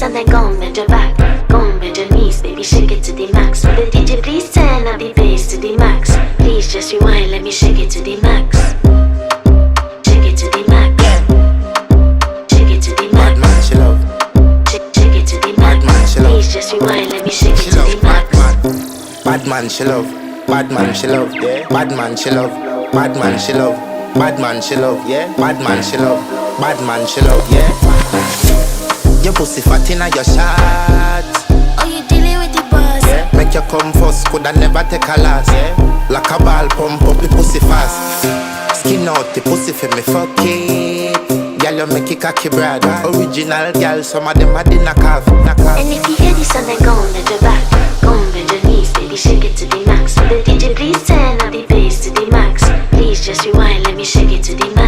this and then go and bend your back. Go and bend your knees, baby, shake it to the max. Will the DJ please turn up the bass to the max? Please just rewind, let me shake it to the max. Shake it to the max. Shake it to the max. Bad man, she love. Shake it to the max. Bad man, she love. Please just rewind, let me shake it She to love. the max. Bad man, she love. Bad man, she love. Yeah. Bad man, she love. Bad man, she love. Bad man, she love. Yeah. Bad man, she love. Bad man, she love. Yeah. Your pussy fat inna your shot. Oh, you dealing with the boss? Yeah. Make you come first, coulda never take a last. Yeah. Like a ball, pump up the pussy fast. Skin out the pussy for me fuck it. Girl, you make it cocky brother. Original girl, some of them a the knockoff. And if you hear this and then go and bend your back. Go and bend your knees, baby, shake it to the max. Will the DJ please turn up the bass to the max? Please just rewind, let me shake it to the max.